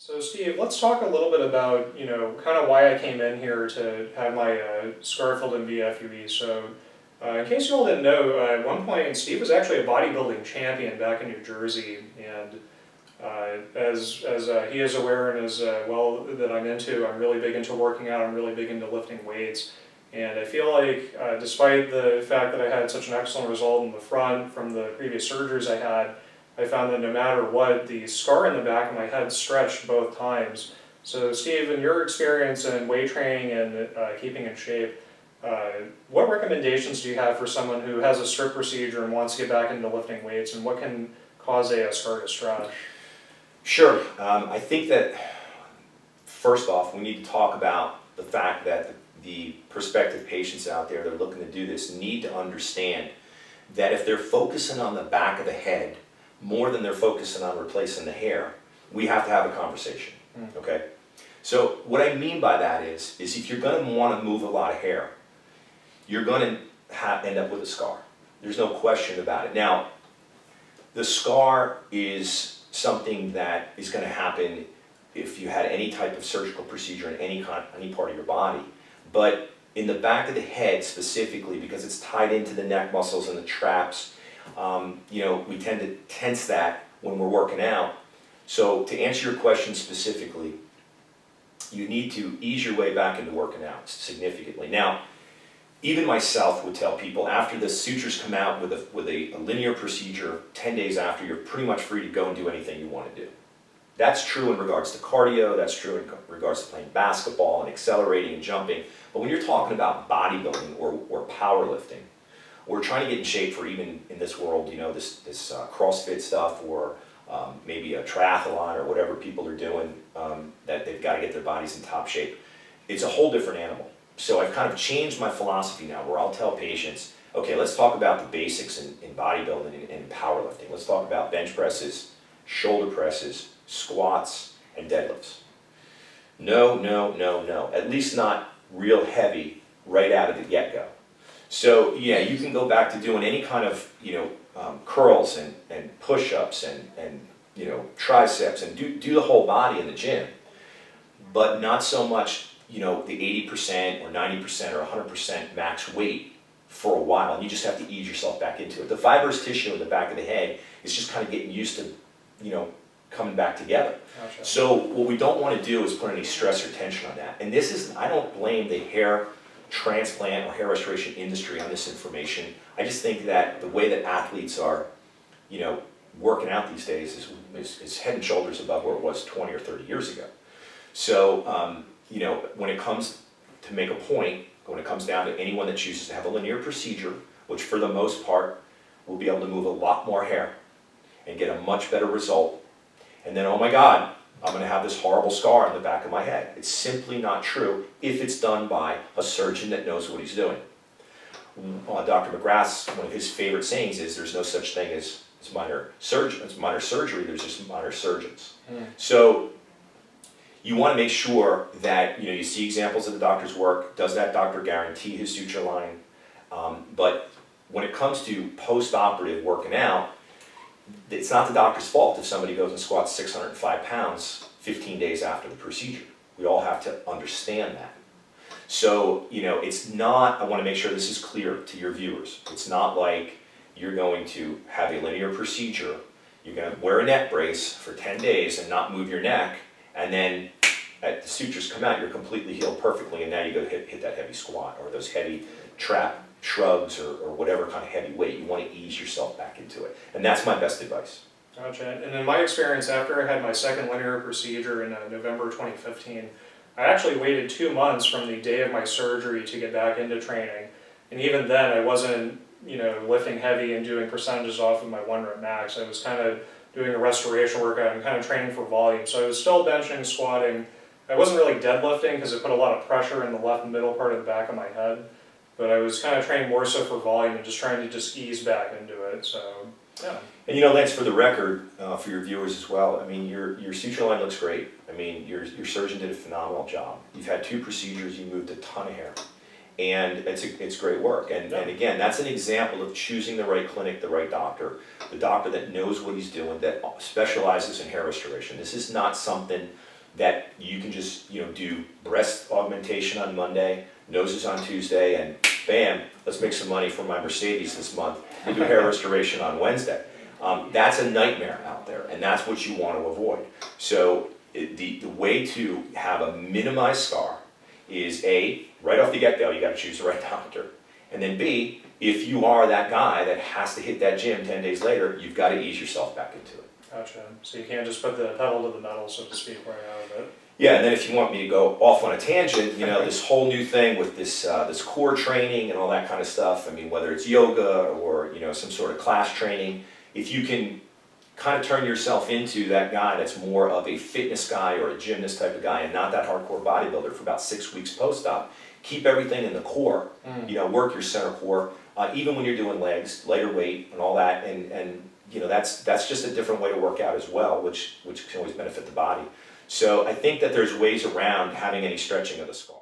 So Steve, let's talk a little bit about, kind of why I came in here to have my scar filled in VFUE. So in case you all didn't know, at one point Steve was actually a bodybuilding champion back in New Jersey, and as he is aware and as well that I'm into, I'm really big into working out, I'm really big into lifting weights. And I feel like despite the fact that I had such an excellent result in the front from the previous surgeries I had, I found that no matter what, the scar in the back of my head stretched both times. So Steve, in your experience in weight training and keeping in shape, what recommendations do you have for someone who has a strip procedure and wants to get back into lifting weights, and what can cause a scar to stretch? Sure. I think that first off, we need to talk about the fact that the prospective patients out there that are looking to do this need to understand that if they're focusing on the back of the head more than they're focusing on replacing the hair, we have to have a conversation, okay? So what I mean by that is if you're going to want to move a lot of hair, you're going to end up with a scar. There's no question about it. Now, the scar is something that is going to happen if you had any type of surgical procedure in any part of your body. But in the back of the head specifically, because it's tied into the neck muscles and the traps, we tend to tense that when we're working out. So to answer your question specifically, you need to ease your way back into working out significantly. Now, even myself would tell people after the sutures come out with a linear procedure, 10 days after, you're pretty much free to go and do anything you want to do. That's true in regards to cardio, that's true in regards to playing basketball and accelerating and jumping. But when you're talking about bodybuilding or powerlifting, or trying to get in shape for even in this world, this CrossFit stuff, or maybe a triathlon or whatever people are doing, that they've got to get their bodies in top shape, it's a whole different animal. So I've kind of changed my philosophy now where I'll tell patients, okay, let's talk about the basics in bodybuilding and powerlifting. Let's talk about bench presses, shoulder presses, squats, and deadlifts. No, no, no, no. At least not real heavy right out of the get-go. So yeah, you can go back to doing any kind of curls and push-ups and triceps and do the whole body in the gym, but not so much the 80% or 90% or 100% max weight for a while. And you just have to ease yourself back into it. The fibrous tissue in the back of the head is just kind of getting used to coming back together. Gotcha. So what we don't want to do is put any stress or tension on that. And I don't blame the hair transplant or hair restoration industry on this information. I just think that the way that athletes are, working out these days is head and shoulders above where it was 20 or 30 years ago. So, when it comes to make a point, when it comes down to anyone that chooses to have a linear procedure, which for the most part will be able to move a lot more hair and get a much better result, and then, oh my God, I'm going to have this horrible scar on the back of my head. It's simply not true if it's done by a surgeon that knows what he's doing. Dr. McGrath's, one of his favorite sayings is there's no such thing as minor surgery, there's just minor surgeons. So you want to make sure that you see examples of the doctor's work. Does that doctor guarantee his suture line? But when it comes to post-operative working out, it's not the doctor's fault if somebody goes and squats 605 pounds 15 days after the procedure. We all have to understand that. So, it's not, I want to make sure this is clear to your viewers. It's not like you're going to have a linear procedure, you're going to wear a neck brace for 10 days and not move your neck, and then the sutures come out, you're completely healed perfectly, and now you go hit that heavy squat or those heavy trap shrugs or whatever kind of heavy weight. You want to ease yourself back into it. And that's my best advice. Gotcha. And in my experience, after I had my second linear procedure in November 2015, I actually waited 2 months from the day of my surgery to get back into training. And even then, I wasn't, lifting heavy and doing percentages off of my 1 rep max. I was kind of doing a restoration workout and kind of training for volume. So I was still benching, squatting. I wasn't really deadlifting because it put a lot of pressure in the left middle part of the back of my head. But I was kind of training more so for volume and just trying to just ease back into it. So, yeah. And Lance, for the record, for your viewers as well, I mean, your suture line looks great. I mean, your surgeon did a phenomenal job. You've had 2 procedures, you moved a ton of hair. And it's great work. And again, that's an example of choosing the right clinic, the right doctor, the doctor that knows what he's doing, that specializes in hair restoration. This is not something that you can just, do breast augmentation on Monday, noses on Tuesday, and bam, let's make some money for my Mercedes this month. We'll do hair restoration on Wednesday. That's a nightmare out there, and that's what you want to avoid. So the way to have a minimized scar is A, right off the get-go, you got to choose the right doctor. And then B, if you are that guy that has to hit that gym 10 days later, you've got to ease yourself back into it. Gotcha. So you can't just put the pedal to the metal, so to speak, right out of it. Yeah, and then if you want me to go off on a tangent, this whole new thing with this core training and all that kind of stuff, I mean, whether it's yoga or, some sort of class training, if you can kind of turn yourself into that guy that's more of a fitness guy or a gymnast type of guy and not that hardcore bodybuilder for about 6 weeks post-op, keep everything in the core, work your center core, even when you're doing legs, lighter weight and all that, and that's just a different way to work out as well, which can always benefit the body. So I think that there's ways around having any stretching of the skull.